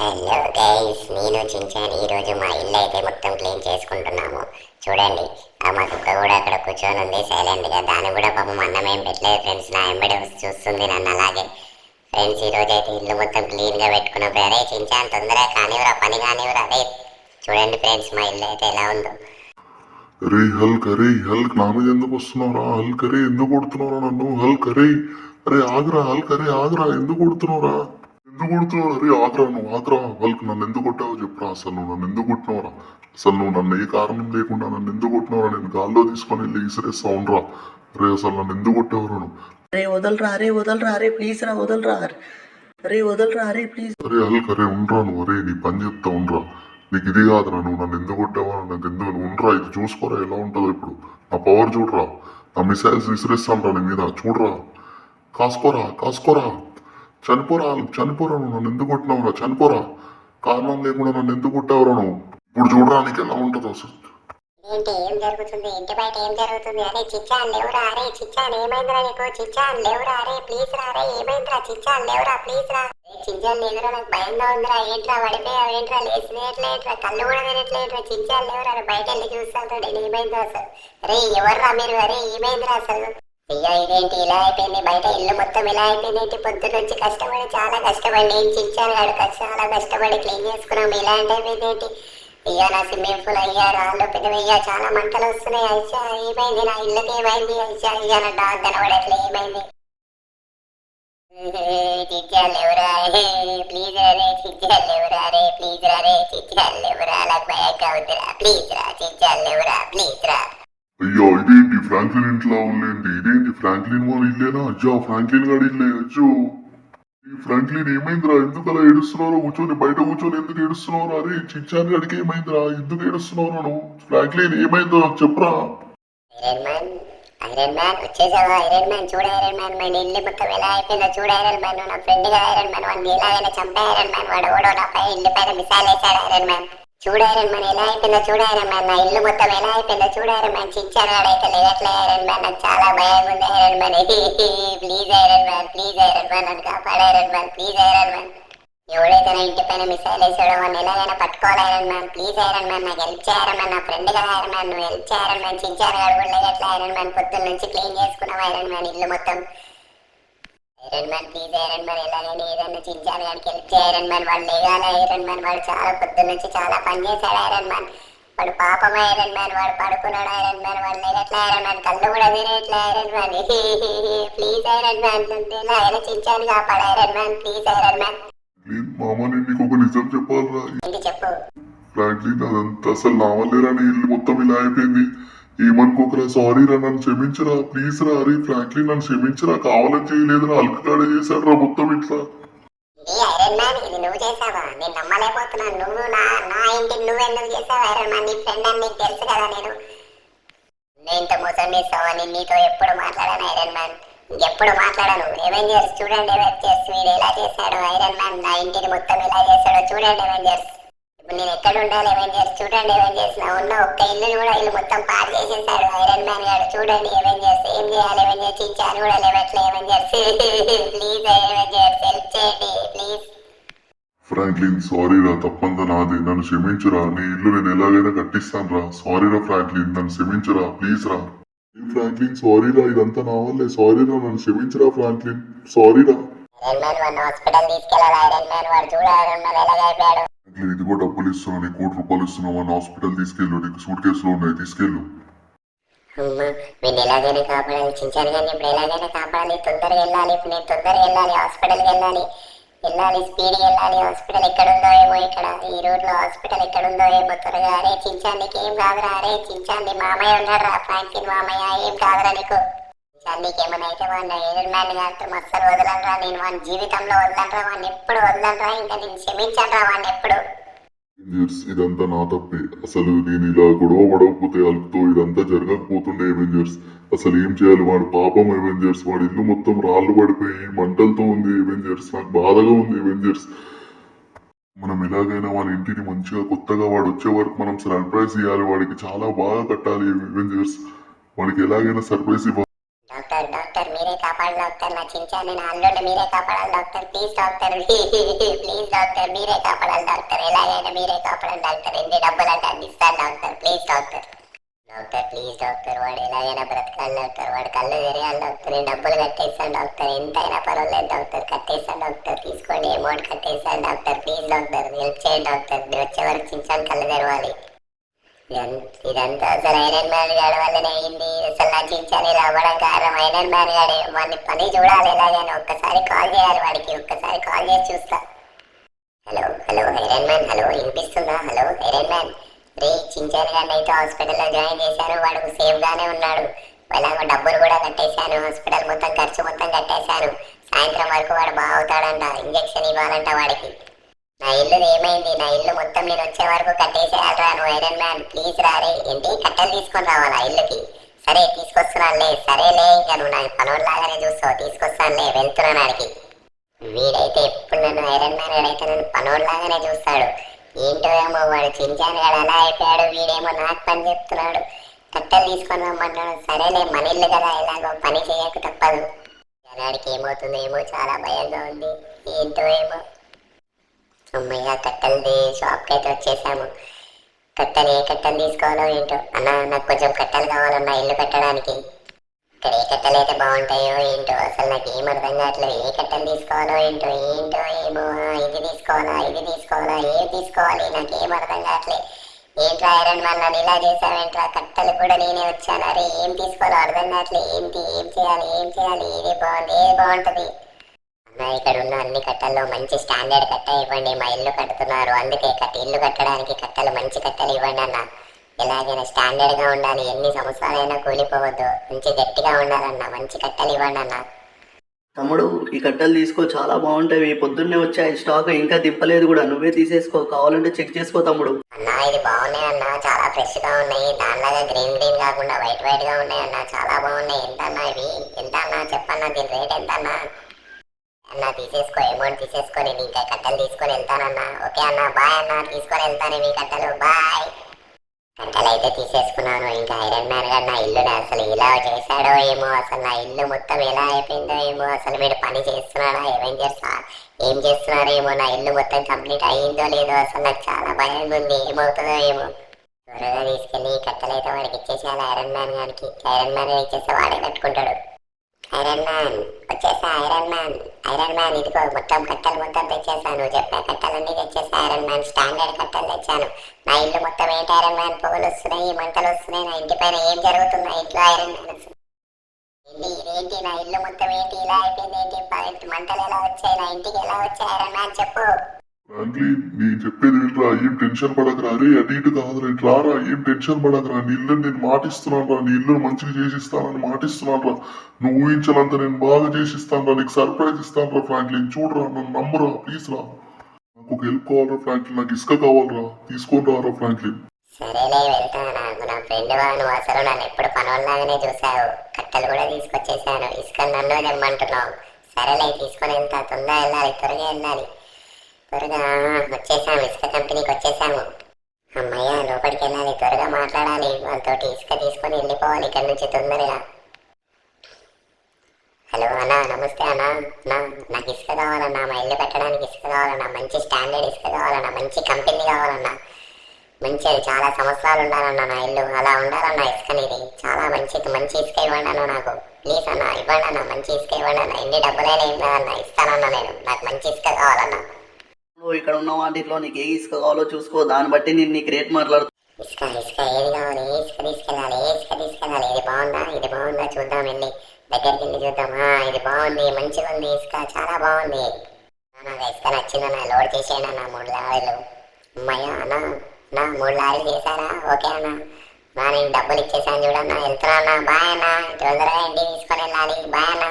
Hello guys, నేను చించాను. ఈరోజు మా ఇల్లు అయితే మొత్తం క్లీన్ చేసుకుంటున్నాము. చూడండి, మా కుక్క కూడా అక్కడ కూర్చొని ఉంది సైలెంట్గా. దాన్ని కూడా పాపం అన్నం ఏం పెట్టలేదు ఫ్రెండ్స్. నా ఎంబడి చూస్తుంది నన్ను అలాగే. ఫ్రెండ్స్, ఈరోజు అయితే ఇల్లు మొత్తం క్లీన్గా పెట్టుకున్నాం. అరే చించాను, తొందరగా కానివ్వరా, పని కానివ్వరా. అరే చూడండి ఫ్రెండ్స్, మా ఇల్లు అయితే ఎలా ఉందో. అరే హల్క్ నా మీద ఎందుకు వస్తున్నావురా? హల్క్ అరే ఎందుకు కొడుతున్నావురా నన్ను? హల్క్ అరే అరే ఆగ్రా, హల్క్ అరే ఆగ్రా, ఎందుకు కొడుతున్నావురా? ఎందుకు కొడుతున్నావు? అరే ఆగ్రా, నువ్వు ఆగ్రా. హల్క్ నన్ను ఎందుకు కొట్టావో చెప్పురా. అసలు నువ్వు నన్ను ఎందుకు కొట్టినవరా? అసలు నువ్వు నన్ను ఏ కారణం లేకుండా నన్ను ఎందుకు కొట్టినవరా? నేను గాల్లో తీసుకొని వెళ్ళి ఈసరేస్తా ఉండరా. అరే అసలు నన్ను ఎందుకు కొట్టావరా నువ్వు? అరే వదలరా, అరే వదలరా, అరే ప్లీజ్ రా, వదలరా, అరే వదలరా, అరే ప్లీజ్. అరే హల్క్ అరే ఉండరా నువ్వు. అరే నీ పని చెప్తా ఉండరా. నీకు ఇది కాదురా, నువ్వు నన్ను ఎందుకు కొట్టావా? నాకు ఎందుకు నువ్వు ఉండరా. ఇది చూసుకోరా ఎలా ఉంటుందో ఇప్పుడు. నా పవర్ చూడరా. నా మిసైల్స్ విసిరిస్తాను రా నీ మీద. చూడరా, కాసుకోరా కాసుకోరా. చనిపోరా చనిపోరా. నువ్వు నన్ను ఎందుకు కొట్టినావురా? చనిపోరా. కారణం లేకుండా నన్ను ఎందుకు కొట్టావురా నువ్వు? ఇప్పుడు చూడరా నీకు ఎలా ఉంటుందో అసలు. ఏంటి, ఏం జరుగుతుంది? ఇంటి బయట ఏం జరుగుతుంది? అరే చిచ్చాన్ లేవురా. అరే చిచ్చాన్, ఏమైందిరా నీకు? చిచ్చాన్ లేవురా. అరే ప్లీజ్ రా. అరే ఏమైందిరా? చిచ్చాన్ లేవురా, ప్లీజ్ రా. చిచ్చాన్ లేదురా, నాకు భయంగా ఉందిరా. ఏంట్రా పడిపోయావు? ఏంట్రా లేచినట్లేట్రా? కళ్ళు కూడా తినట్లేట్రా. చిచ్చాన్ లేవురా. బయట వెళ్ళి చూస్తాను ఏమైందో అసలు. అరే ఎవర్రా మీరు? అరే ఏమైందిరా అసలు? అయ్యా ఇదేంటి ఇలా అయిపోయింది? బయట ఇల్లు మొత్తం ఇలా అయిపోయింది ఏంటి? పొద్దున్న నుంచి కష్టపడి, చాలా కష్టపడి, నేను చిచ్చాను కాడు చాలా కష్టపడి క్లీన్ చేసుకున్నాం. ఇలా అంటే అయిపోయింది ఏంటి? అయ్యా నా స్విమ్మింగ్ పూల్, అయ్యా రాళ్ళు పెద్దవయ్యా, చాలా మంటలు వస్తున్నాయి. అయ్యా ఏమైంది? నా ఇళ్ళకి ఏమైంది? అయ్యా నా డాగ్ కనబడట్లే, ఏమైంది? చిచ్చాలు లేవురా. ప్లీజ్ రే చిచ్చాలు లేవురా. రే ప్లీజ్ రా. రే చిచ్చాలు లేవురా. నాకు భయంగా ఉందిరా. ప్లీజ్ రా, చిచ్చాలు లేవురా. ప్లీజ్ రా. అయ్యో ఇదేంటి ఫ్రాంక్లిన్ ఇంట్లో ఉండేంటి? ఇదేంటి ఫ్రాంక్లిన్ వాళ్ళ ఇల్లేనా? అయ్యో ఫ్రాంక్లిన్ గాడి ఇల్లే. అయ్యో ఈ ఫ్రాంక్లిన్ ఏమైందిరా? ఎందుకు అలా ఏడుస్తున్నారో? కూర్చొని బయట కూర్చొని ఎందుకు ఏడుస్తున్నావు? అరే చిచ్చాన్ గడికి ఏమైందిరా? ఎందుకు ఏడుస్తున్నావు నువ్వు? ఫ్రాంక్లిన్ ఏమైందో నాకు చెప్పరా. ఐరన్ మ్యాన్, ఐరన్ మ్యాన్ వచ్చేసావా? ఐరన్ మ్యాన్ చూడ, ఐరన్ మ్యాన్ మన ఇల్లు మొత్తం ఎలా అయిపోయిందో చూడ. ఐరన్ మ్యాన్ నా ఫ్రెండ్ గా ఐరన్ మ్యాన్, వాడిని ఎలాగైనా చంపే ఐరన్ మ్యాన్. వాడు ఓడో నా పై ఇల్లు పైన మిసైల్ వేసాడు ఐరన్ మ్యాన్. చూడ ఐరన్ మ్యాన్ ఎలా అయిపోయిందో చూడ ఐరన్ మ్యాన్. నా ఇల్లు మొత్తం ఎలా అయిపోయిందో చూడ ఐరన్ మ్యాన్. చిచ్చాను వాడైతే లేదట్లే ఐరన్ మ్యాన్. నాకు చాలా భయంగా ఉంది iron man. Please iron man, please iron man, నన్ను కాపాడు iron man. Please iron man. ఎవడైతే నా ఇంటి పైన మిసైల్ వేసాడో వాడిని ఎలాగైనా పట్టుకోవాలి iron man. Please iron man, నాకు హెల్ప్ చేయ ఐరన్ మ్యాన్. నా ఫ్రెండ్ కదా ఐరన్ మ్యాన్, నువ్వు హెల్ప్ చేయ ఐరన్ మ్యాన్. చించాను గడపడలేదు ఎట్లా ఐరన్ మ్యాన్? పొద్దున్న నుంచి క్లీన్ చేసుకున్నావు ఐరన్ మ్యాన్ ఇల్లు మొత్తం. Iron man please iron man, ఎలాగైనా ఏదైనా చించాను గారికి హెల్ప్ చేయ ఐరన్ మ్యాన్. వాడు లేగాలి ఐరన్ మ్యాన్. వాడు చాలా పొద్దున్న నుంచి చాలా పని చేశాడు ఐరన్ మ్యాన్. వాడు పాపం ఐరన్ మ్యాన్. వాడు పడుకున్నాడు ఐరన్ మ్యాన్. వాడు లేగట్లే ఐరన్ మ్యాన్. కళ్ళు కూడా తినేట్లే iron man. Please iron man, ఎలాగైనా చించాను కాపాడు iron man. Please iron man. మామ నేను నీకు ఒక నిజం చెప్పాలరా. ఏంటి చెప్పు. ఫ్రాంక్లిన్ అదంతా అసలు నా వల్లేరా. నీ ఇల్లు మొత్తం ఇలా అయిపోయింది. ఏమనుకోకరా. సారీ రా, నన్ను క్షమించరా ప్లీజ్ రా. అరే ఫ్రాంక్లిన్ నన్ను క్షమించరా. కావాలని చేయలేదురా. అల్కగాడే చేశాడు రా మొత్తం ఇట్లా. ఐరన్ మ్యాన్ ఇది నువ్వు చేసావా? నేను నమ్మలేకపోతున్నాను. నువ్వు నా నా ఇంటికి నువ్వెందుకు చేసావు ఐరన్ మ్యాన్? నీ ఫ్రెండ్ అని నీకు తెలుసు కదా. నేను ఇంత మోసం చేస్తావని నీతో ఎప్పుడు మాట్లాడాను ఐరన్ మ్యాన్. ఇంకెప్పుడు మాట్లాడాను. ఎవెంజర్స్ చూడండి, ఎవెంజర్స్ వీడు ఎలా చేశాడు ఐరన్ మ్యాన్. నా ఇంటిని మొత్తం ఎలా చేశాడో చూడండి ఎవెంజర్స్. ఇప్పుడు నేను ఎక్కడ ఉండాలి ఎవెంజర్స్? చూడండి ఎవెంజర్స్, నా ఉన్న ఒక్క ఇల్లు కూడా ఇల్లు మొత్తం పాడు చేసేసాడు ఐరన్ మ్యాన్ గారు. చూడండి ఎవెంజర్స్, ఏం చేయాలి ఎవెంజర్స్? ఇచ్చాను కూడా లేవట్లే ఎవెంజర్స్. ప్లీజ్ ఎవెంజర్స్ హెల్ప్ చేయండి ప్లీజ్. ఫ్రాంక్లిన్ సారీ రా, తప్పంతా నాది. నన్ను క్షమించురా. నీ ఇల్లు నేను ఎలాగైనా కట్టిస్తాను రా. సారీ రా ఫ్రాంక్లిన్, నన్ను క్షమించురా ప్లీజ్ రా. ఫ్రాంక్లిన్ సారీ రా, ఇదంతా నా వల్లే. సారీ రా, నన్ను క్షమించురా ఫ్రాంక్లిన్. సారీ రా. ఐరన్ మ్యాన్ వాడిని హాస్పిటల్ తీసుకెళ్ళాలి ఐరన్ మ్యాన్. వాడు చూడ ఐరన్ మ్యాన్ ఎలాగైపోయాడు. ఇదిగో డబ్బులు ఇస్తున్నా, నీకు ₹1,00,000 ఇస్తున్నావు. అని హాస్పిటల్ తీసుకెళ్ళు. నీకు సూట్ కేసులో ఉన్నాయి, తీసుకెళ్ళు. అమ్మా వీడిని ఎలాగైనా కాపాడాలి. చించాను కానీ ఇప్పుడు ఎలాగైనా కాపాడాలి. తొందరగా వెళ్ళాలి. ఇప్పుడు నేను తొందరగా వెళ్ళాలి. హాస్పిటల్కి వెళ్ళాలి. స్పీడ్గా వెళ్ళాలి. హాస్పిటల్ ఎక్కడుందో ఏమో. ఇక్కడ ఈ రోడ్లో హాస్పిటల్ ఎక్కడుందో ఏమో. త్వరగా. అరే చించానికి ఏం కాదురా. అరే చించాన్ని మామయ్య ఉన్నాడు రా. ఫ్రాంక్లిన్ మామయ్య ఏం కాదురా నీకు. చించానికి ఏమైనా అయితే వాడిని ఐరన్ మ్యాన్ గారితో అస్సలు వదలనరా. నేను వాడి జీవితంలో వదలనరా. వాడిని ఎప్పుడు వదలనరా. ఇంకా నేను క్షమించనరా వాడిని ఎప్పుడు. ఎవెంజర్స్ ఇదంతా నా తప్పే. అసలు నేను ఇలా గొడవ పడకపోతే అల్లుతో ఇదంతా జరగకపోతుండే. ఎవెంజర్స్ అసలు ఏం చేయాలి? వాడు పాపం ఎవెంజర్స్. వాడి ఇల్లు మొత్తం రాళ్ళు పడిపోయి మంటలతో ఉంది ఎవెంజర్స్. నాకు బాధగా ఉంది ఎవెంజర్స్. మనం ఎలాగైనా వాడి ఇంటిని మంచిగా కొత్తగా వాడు వచ్చే వరకు మనం సర్ప్రైజ్ ఇవ్వాలి. వాడికి చాలా బాగా కట్టాలి ఎవెంజర్స్. వాడికి ఎలాగైనా సర్ప్రైజ్ ఇవ్వాలి. డాక్టర్ మీరే కాపాడండి. కాపాడాలి డాక్టర్, నా చించాన్ని నా అల్లుడిని మీరే కాపాడాలి doctor, please doctor please doctor మీరే కాపాడాలి డాక్టర్, ఎలాగైనా మీరే కాపాడాలి డాక్టర్, ఎన్ని డబ్బులు అంటే అన్ని ఇస్తాను doctor, please doctor doctor please doctor, వాడు ఎలాగైనా బ్రతకాలి డాక్టర్, వాడు కళ్ళు తెరయాలి డాక్టర్, నేను డబ్బులు కట్టేస్తాను డాక్టర్, ఎంతైనా పర్వాలేదు డాక్టర్, కట్టేస్తాను డాక్టర్, తీసుకోండి అమౌంట్ కట్టేస్తాను డాక్టర్, ప్లీజ్ డాక్టర్ హెల్ప్ చేయండి డాక్టర్, నేను వచ్చే వరకు చించాను కళ్ళు తెరవాలి. ఇదంతా అసలు ఐరన్ మ్యాన్ గాడి వల్లనే అయింది, అసలు నా చించాను ఇలా అవ్వడం కారణం ఐరన్ మ్యాన్ గాడే, వాడిని పని చూడాలి ఎలాగైనా, ఒక్కసారి కాల్ చేయాలి వాడికి, ఒక్కసారి కాల్ చేసి చూస్తా. Hello hello iron man, hello వినిపిస్తుందా, హలో ఐరన్ మ్యాన్, రే చించాను గారిని అయితే హాస్పిటల్లో జాయిన్ చేశాను, వాడు సేఫ్ గానే ఉన్నాడు, ఎలాగో డబ్బులు కూడా కట్టేశాను, హాస్పిటల్ మొత్తం ఖర్చు మొత్తం కట్టేశాను, సాయంత్రం వరకు వాడు బాగుతాడంట, ఇంజక్షన్ ఇవ్వాలంట వాడికి. నా ఇల్లు ఏమైంది, నా ఇల్లు మొత్తం నేను వచ్చే వరకు కట్టేసేయాలరా నువ్వు ఐరన్ మ్యాన్, ప్లీజ్ రారే, ఏంటి కట్టెలు తీసుకొని రావాలా ఇల్లుకి, సరే తీసుకొస్తున్నానులే, సరేలే ఇంకా నువ్వు నాకు పనుల్లాగానే చూస్తావు, తీసుకొస్తానులే వెళ్తున్నాను ఆడికి. వీడైతే ఎప్పుడు నన్ను ఐరన్ మ్యాన్ అయితే నన్ను పనుల్లాగానే చూస్తాడు, ఏంటో ఏమో వాడు చించాను గాడు అలా అయిపోయాడు, వీడేమో నాకు పని చెప్తున్నాడు, కట్టెలు తీసుకొని రమ్మంటాడు, సరేలే మన ఇల్లు కదా ఎలాగో పని చేయక తప్పదు. జనాడికి ఏమవుతుందో ఏమో చాలా భయంగా ఉంది, ఏంటో ఏమో. అమ్మయ్య కట్టెలది షాప్కి అయితే వచ్చేసాము, కట్టెలు ఏ కట్టెలు తీసుకోవాలో ఏంటో, అన్న నాకు కొంచెం కట్టెలు కావాలన్నా ఇల్లు కట్టడానికి, ఇక్కడ ఏ కట్టెలు అయితే బాగుంటాయో ఏంటో, అసలు నాకు ఏం అర్థం కావట్లేదు, ఏ కట్టెలు తీసుకోవాలో ఏంటో ఏమో, ఇది తీసుకోవాలా ఇది తీసుకోవాలా ఏం తీసుకోవాలి నాకు ఏం అర్థం కావట్లేదు. ఏంట్రా ఐరన్ మ్యాన్ నన్ను ఇలా చేసావేంట్రా, కట్టెలు కూడా నేనే వచ్చాను, అరే ఏం తీసుకోవాలో అర్థం కావట్లేదు, ఏంటి ఏం చేయాలి ఇది బాగుంది ఏది బాగుంటుంది. అన్న ఇక్కడ ఉన్న అన్ని కట్టెల్లో మంచి స్టాండర్డ్ కట్ట ఇవ్వండి, మా ఇల్లు కడుతున్నారు అందుకే ఇల్లు కట్టడానికి కట్టెలు మంచి కట్టెలు ఇవ్వండి అన్న, ఎలాగైనా స్టాండర్డ్ గా ఉండాలి, ఎన్ని సంవత్సరాలైనా కూలిపోవద్దు, మంచి గట్టిగా ఉండాలన్న, మంచి కట్టెలు ఇవ్వండి అన్న. తమ్ముడు ఈ కట్టెలు తీసుకో, చాలా బాగుంటాయి, పొద్దున్నే వచ్చాయి స్టాక్, ఇంకా దింపలేదు కూడా, నువ్వే తీసేసుకో, కావాలంటే చెక్ చేసుకో తమ్ముడు. అన్న ఇది బాగున్నాయి అన్న, చాలా ఫ్రెష్ గా ఉన్నాయి, దానిలాగా గ్రీన్ గ్రీన్ కాకుండా వైట్ వైట్ గా ఉన్నాయి అన్న, చాలా బాగున్నాయి, ఎంత అన్న ఇవి, ఎంత అన్న చెప్పన్నా, దీని రేట్ ఎంత అన్న. అన్న తీసేసుకో అమౌంట్ తీసేసుకో, నేను ఇంకా కట్టెలు తీసుకొని వెళ్తానన్నా, ఓకే అన్న బాయ్ అన్న, తీసుకొని వెళ్తాను మీ కట్టెలు బాయ్. కట్టెలు అయితే తీసేసుకున్నాను, ఇంకా ఐరన్ మ్యాన్ గారు నా ఇల్లుని అసలు ఇలా చేశాడో ఏమో, అసలు నా ఇల్లు మొత్తం ఎలా అయిపోయిందో ఏమో, అసలు మీరు పని చేస్తున్నాడా ఎవెంజర్స్ ఏం చేస్తున్నారో ఏమో, నా ఇల్లు మొత్తం కంప్లీట్ అయ్యిందో లేదో, అసలు నాకు చాలా భయంగా ఉంది, ఏమవుతుందో ఏమో. త్వరగా తీసుకెళ్ళి కట్టెలు అయితే వాడికి ఇచ్చేసేయాలి ఐరన్ మ్యాన్ గారికి, ఐరన్ మ్యాన్ ఇచ్చేస్తే వాడే కట్టుకుంటాడు. ఐరన్ మ్యాన్ వచ్చేసా, ఐరన్ మ్యాన్ ఇదిగో మొత్తం కట్టెలు మొత్తం తెచ్చేసాను, చెప్పే కట్టెలన్నీ తెచ్చేసా ఐరన్ మ్యాన్, స్టాండర్డ్ కట్టెలు తెచ్చాను, నా ఇల్లు మొత్తం ఏంటి ఐరన్ మ్యాన్, పొగలు వస్తున్నాయి మంటలు వస్తున్నాయి, నా ఇంటి పైన ఏం జరుగుతుంది, నా ఇంట్లో ఐరన్ మ్యాన్ ఏంటి ఇదేంటి, నా ఇల్లు మొత్తం ఏంటి ఇలా అయిపోయింది, ఏంటి మంటలు ఎలా వచ్చాయి, నా ఇంటికి ఎలా వచ్చాయి ఐరన్ మ్యాన్ చెప్పు. ఫ్రాంక్లిన్ నేను చెప్పేది వినరా, ఏం టెన్షన్ పడకరా, అరే అటు ఇటు కాదురా ఇట్లారా, ఏం టెన్షన్ పడకరా, నీ ఇల్లు నేను మాటిస్తున్నాను రా, నీ ఇల్లు మంచిగా చేసిస్తానని మాటిస్తున్నాను రా, నువ్వు ఊహించాలంత నేను బాగా చేసిస్తాను రా, నీకు సర్ప్రైజ్ ఇస్తాను రా ఫ్రాంక్లిన్, చూడరా నన్ను నమ్మురా ప్లీజ్ రా, నాకు ఒక హెల్ప్ కావాలరా ఫ్రాంక్లిన్, నాకు ఇసుక కావాలరా, తీసుకొని రారా ఫ్రాంక్లిన్. సరేలే వెళ్తాను, నాకు నా ఫ్రెండ్ నువ్వు అసలు నన్ను ఎప్పుడు పనుల్లాగానే చూసావు, కట్టెలు కూడా తీసుకొచ్చేసాను, ఇసుక నన్ను తెమ్మంటున్నావు, సరేలే తీసుకొని వెళ్తా, తొందరగా వెళ్ళాలి, త్వరగా వెళ్ళాలి, త్వరగా వచ్చేసాము, ఇసుక కంపెనీకి వచ్చేసాము. అమ్మయ్య లోపలికి వెళ్ళాలి, త్వరగా మాట్లాడాలి వాళ్ళతోటి, ఇసుక తీసుకొని వెళ్ళిపోవాలి ఇక్కడ నుంచి తొందరగా. హలో అన్నా నమస్తే అన్నా, నాకు ఇసుక కావాలన్నా, మా ఇల్లు కట్టడానికి ఇసుక కావాలన్నా, మంచి స్టాండర్డ్ ఇసుక కావాలన్నా, మంచి కంపెనీ కావాలన్నా, మంచిది చాలా సంవత్సరాలు ఉండాలన్నా నా ఇల్లు, అలా ఉండాలన్నా ఇసుక నీది, చాలా మంచి ఇసుక ఇవ్వండి అన్న, నాకు ప్లీజ్ అన్న ఇవ్వండి అన్న, మంచి ఇసుక ఇవ్వండి అన్న, ఎన్ని డబ్బులైనా ఏం కాదన్నా ఇస్తానన్నా, నేను నాకు మంచి ఇసుక కావాలన్నా. నువ్వు ఇక్కడ ఉన్న వాటిలో నీకు ఏ ఇసుక కావాలో చూసుకో, దాన్ని బట్టి నేను నీకు రేట్ మాట్లాడుతాను. ఇసుక ఏది కావాలి, ఇసుక తీసుకెళ్ళాలి, ఇది బాగుందా చూద్దాం, వెళ్ళి దగ్గరికి వెళ్ళి చూద్దాం, ఇది బాగుంది మంచిగా ఉంది ఇసుక చాలా బాగుంది, నాకు ఇసుక నచ్చిందన్న, లోడ్ చేసేయండి అన్న 3 లారీలు. అమ్మయ్య అన్న 3 లారీలు చేశారా, ఓకే అన్న, నేను డబ్బులు ఇచ్చేసాను చూడన్నా, వెళ్తున్నా అన్న, బాయ్ అన్న, తొందరగా ఇంటికి తీసుకొని వెళ్ళాలి, బాయ్ అన్న.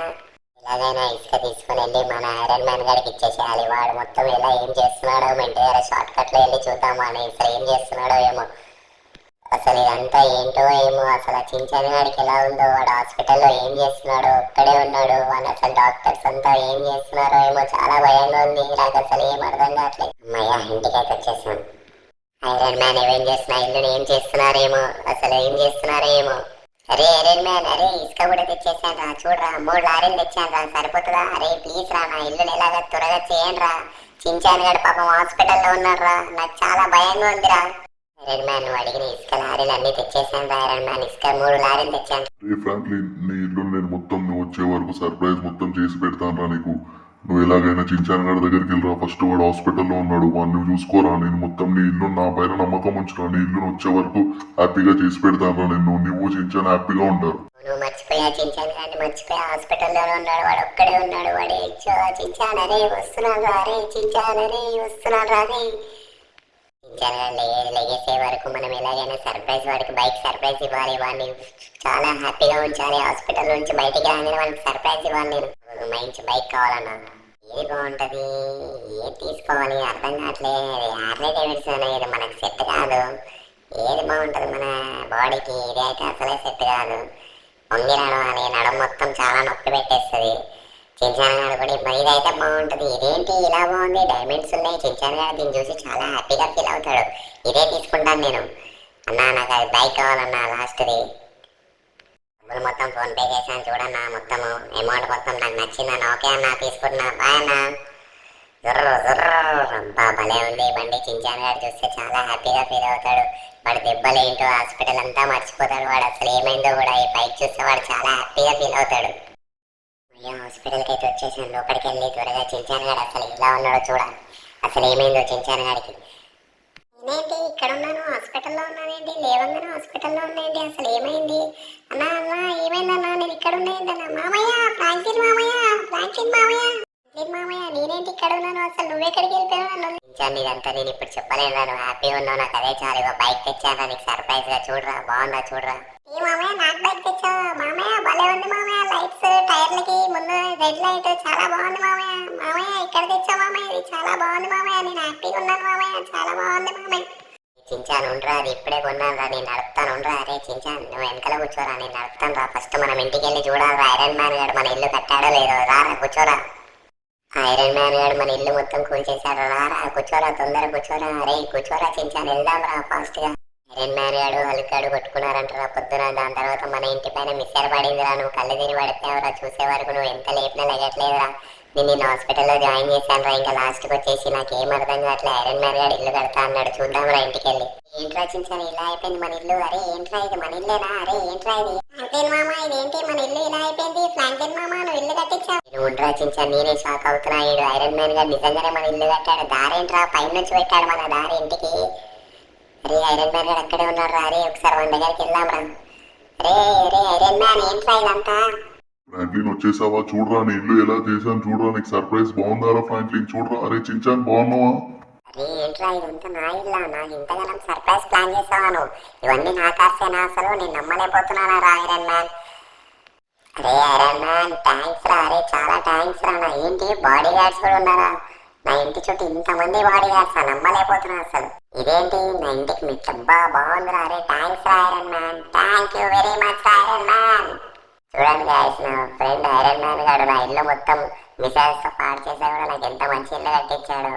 ఎలాగైనా ఇసుక తీసుకుని వెళ్ళి మన ఐరన్ మ్యాన్ గారికి ఇచ్చేసేయాలి, వాడు మొత్తం ఎలా ఏం చేస్తున్నాడో మెంటగా షార్ట్ కట్లో వెళ్ళి చూద్దాము అని, అసలు ఏం చేస్తున్నాడో ఏమో, అసలు ఇదంతా ఏంటో ఏమో, అసలు చించాన్ గారికి ఎలా ఉందో, వాడు హాస్పిటల్లో ఏం చేస్తున్నాడో, ఒక్కడే ఉన్నాడు, వాళ్ళు అసలు డాక్టర్స్ అంతా ఏం చేస్తున్నారో ఏమో, చాలా భయంగా ఉంది నాకు, అసలు ఏం అర్థం కావట్లేదు. అమ్మయ్య ఇంటికైతే వచ్చేసాను, ఐరన్ మ్యాన్ అవెంజర్స్ నా ఇల్లుని ఏం చేస్తున్నారేమో, అసలు ఏం చేస్తున్నారో ఏమో. అరే ఐరన్ మ్యాన్, అరే ఇసుక కూడా తెచ్చేసాను రా, చూడరా 3 లారీలు తెచ్చాను రా, సరిపోతుందా? అరే ప్లీజ్ రా, నా ఇల్లు ఎలాగా త్వరగా చేయండి రా. చించాను గడు పాపం హాస్పిటల్లో ఉన్నాడు రా, నాకు చాలా భయంగా ఉందిరా. ఐరన్ మ్యాన్, నువ్వు అడిగిన ఇసుక లారీలు అన్ని తెచ్చేసాను రా ఐరన్ మ్యాన్, ఇసుక 3 లారీలు తెచ్చాను. రే ఫ్రాంక్లిన్, నీ ఇల్లు నేను మొత్తం నువ్వు వచ్చే వరకు సర్ప్రైజ్ మొత్తం చేసి పెడతాను రా నీకు. నువ్వు ఎలాగైనా చించాన్ గడి దగ్గరికి వెళ్ళరా, ఫస్ట్ వాడు హాస్పిటల్లో ఉన్నాడు, వాడిని నువ్వు చూసుకోరా. నేను మొత్తం నీ ఇల్లు నా పైన నమ్మకం ఉంచురా, నీ ఇల్లుని వచ్చే వరకు హ్యాపీగా చేసి పెడతాను రా నేను. నువ్వు చించాన్ హ్యాపీగా ఉంటారు. నువ్వు మర్చిపోయా చించాను కానీ, మర్చిపోయా హాస్పిటల్లోనే ఉన్నాడు, వాడు ఒక్కడే ఉన్నాడు. వాడే చించాను, అరే వస్తున్నాను రా, అరే చించాను, అరే వస్తున్నాను రా. అరే చించాను లెగేసే వరకు మనం ఎలాగైనా సర్ప్రైజ్, వాడికి బైక్ సర్ప్రైజ్ ఇవ్వాలి. వాడిని చాలా హ్యాపీగా ఉంచాలి. హాస్పిటల్ నుంచి బయటికి రాగానే వాడికి సర్ప్రైజ్ ఇవ్వాలి. నేను మంచి బైక్ కావాలన్నా, ఏది బాగుంటుంది, ఏది తీసుకోవాలి అర్థం కావట్లేదు. హార్లీ డేవిడ్సన్ ఇది మనకు సెట్ కాదు. ఏది బాగుంటుంది మన బాడీకి? ఇది అయితే అసలే సెట్ కాదు. వంగి నడవాలి, నడుము మొత్తం చాలా నొప్పి పెట్టేస్తుంది. చించాన్ గారు కూడా ఇదైతే బాగుంటుంది. ఇదేంటి ఇలా బాగుంది, డైమండ్స్ ఉన్నాయి. చించాన్ గారు దీన్ని చూసి చాలా హ్యాపీగా ఫీల్ అవుతాడు. ఇదే తీసుకుంటాను నేను. అన్నా నాకు అది బైక్ కావాలన్నా లాస్ట్ది. డబ్బులు మొత్తం ఫోన్ పే చేశాను చూడన్నా, మొత్తం అమౌంట్ మొత్తం నాకు నచ్చిందన్న. ఓకే అన్న, తీసుకుంటున్నా, బాయ్ అన్న. జుర్రు జుర్రు అబ్బా భలే ఉంది బండి. చించాన్ గారు చూస్తే చాలా హ్యాపీగా ఫీల్ అవుతాడు. వాడు దెబ్బలు ఏంటో హాస్పిటల్ అంతా మర్చిపోతాడు. వాడు అసలు ఏమైందో కూడా ఈ బైక్ చూస్తే వాడు చాలా హ్యాపీగా ఫీల్ అవుతాడు. అయ్యా హాస్పిటల్కి అయితే వచ్చేసాను. లోపలికి వెళ్ళి త్వరగా చించాన్ గారు అసలు ఎలా ఉన్నాడో చూడ, అసలు ఏమైందో చించాన్ గారికి. నేనేంటి ఇక్కడ ఉన్నాను, హాస్పిటల్లో ఉన్నానేంటి, లేవంగానే హాస్పిటల్లో ఉన్నాయండి, అసలు ఏమైంది అన్నా? అన్నా ఏమైందన్నా, నేను ఇక్కడ ఉన్నాయండి. మామయ్య, ఫ్రాంక్లిన్ మామయ్య, ఫ్రాంక్లిన్ మామయ్య, ఫ్రాంక్లిన్ మామయ్య, నేనేంటి ఇక్కడ ఉన్నాను, అసలు నువ్వెక్కడికి వెళ్ళిపోయావు? ఇదంతా నేను ఇప్పుడు చెప్పలేను. నువ్వు హ్యాపీగా ఉన్నావు, నాకు అదే చాలు. ఇక బైక్ తెచ్చాను నీకు సర్ప్రైజ్ గా, చూడరా బాగుందా చూడరా. ఈ మామయ్య నాకు బైక్ తెచ్చావా? మామయ్య భలే ఉంది మామయ్య, లైట్స్ టైర్లకి ముందు రెడ్ లైట్ చాలా బాగుంది మామయ్య. మామయ్య ఇక్కడ తెచ్చావు మామయ్య, ఇది చాలా బాగుంది మామయ్య, నేను హ్యాపీగా ఉన్నాను మామయ్య, చాలా బాగుంది మామయ్య. చించాను ఉండరా, అది ఇప్పుడే కొన్నాను రా, నేను నడుపుతాను ఉండరా. అరే చించాను నువ్వు వెనకాల కూర్చోరా, నేను నడుపుతాను రా. ఫస్ట్ మనం ఇంటికి వెళ్ళి చూడాలి ఐరన్ మ్యాన్ గారు మన ఇల్లు కట్టాడో లేదో. రారా కూర్చోరా. ఐరన్ మ్యాన్ గారు మన ఇల్లు మొత్తం కూల్చేశాడు. రారా కూర్చోరా, తొందర కూర్చోరా. అరే కూర్చోరా చించాను, వెళ్దాం రా ఫాస్ట్ గా. ఐరన్ మ్యాన్ గాడు హల్కాడు కొట్టుకున్నారంటారా పొద్దున. దాని తర్వాత మన ఇంటి పైన మిస్సర్ పడిందిరా, నువ్వు కళ్ళు తిరిగి పడిపోయావురా. చూసే వరకు నువ్వు ఎంత లేపినా లెగట్లేదురా. నేను హాస్పిటల్లో జాయిన్ చేశాను రా. ఇంకా లాస్ట్కి వచ్చేసి నాకు ఏం అర్థం కావట్లే. ఐరన్ మ్యాన్ గారు ఇల్లు కడతా అన్నాడు, చూద్దాం రా ఇంటికి వెళ్ళి. ఏంట్రా చించాను ఇలా అయిపోయింది మన ఇల్లు? అరే ఏంట్రా ఇది మన ఇల్లేనా? అరే ఏంట్రా ఇది? ఫ్రాంక్లిన్ మామ ఇదేంటి మన ఇల్లు ఇలా అయిపోయింది? ఫ్రాంక్లిన్ మామ నువ్వు ఇల్లు కట్టించావు? నేను ఉండరా చించాను, నేనే షాక్ అవుతున్నా. ఈడు ఐరన్ మ్యాన్ గారు నిజంగానే మన ఇల్లు కట్టాడు. దారేంట్రా పైన నుంచి పెట్టాడు మన దారి ఇంటికి. అరే ఐరన్ మ్యాన్ గారు అక్కడే ఉన్నాడు రా. అరే ఒకసారి మన దగ్గరికి వెళ్దాం రా. అరే అరే ఐరన్ మ్యాన్ ఏంట్రా ఇదంతా? ఫ్రాంక్లిన్ వచ్చేసావా? చూడరా నీ ఇల్లు ఎలా చేశాను చూడరా. నీకు సర్ప్రైజ్ బాగుందారా ఫ్రాంక్లిన్? చూడరా. అరే చించాన్ బాగున్నావా? అరే ఏంట్రా ఇదంతా నా ఇల్లా? నాకు ఇంతగానం సర్ప్రైజ్ ప్లాన్ చేసావాను? ఇవన్నీ నా కార్సేనా? అసలు నేను నమ్మలేకపోతున్నానా రా ఐరన్ మ్యాన్. అరే ఐరన్ మ్యాన్ థ్యాంక్స్ రా. అరే చాలా థ్యాంక్స్ రా. నా ఏంటి బాడీ గార్డ్స్ కూడా ఉన్నారా? నా ఇంటి చుట్టూ ఇంతమంది బాడీ గార్డ్స్, నమ్మలేకపోతున్నా అసలు. ఇదేంటి నా ఇంటికి మీ డబ్బా బాగుందిరా. అరే థ్యాంక్స్ రా iron man, thank you very much iron man. చూడండి గాయస్, నా ఫ్రెండ్ ఐరన్ మ్యాన్ గాడు నా ఇల్లు మొత్తం మిసైల్స్ తో పాడు చేసా కూడా నాకు ఎంత మంచి ఇల్లు కట్టించాడు.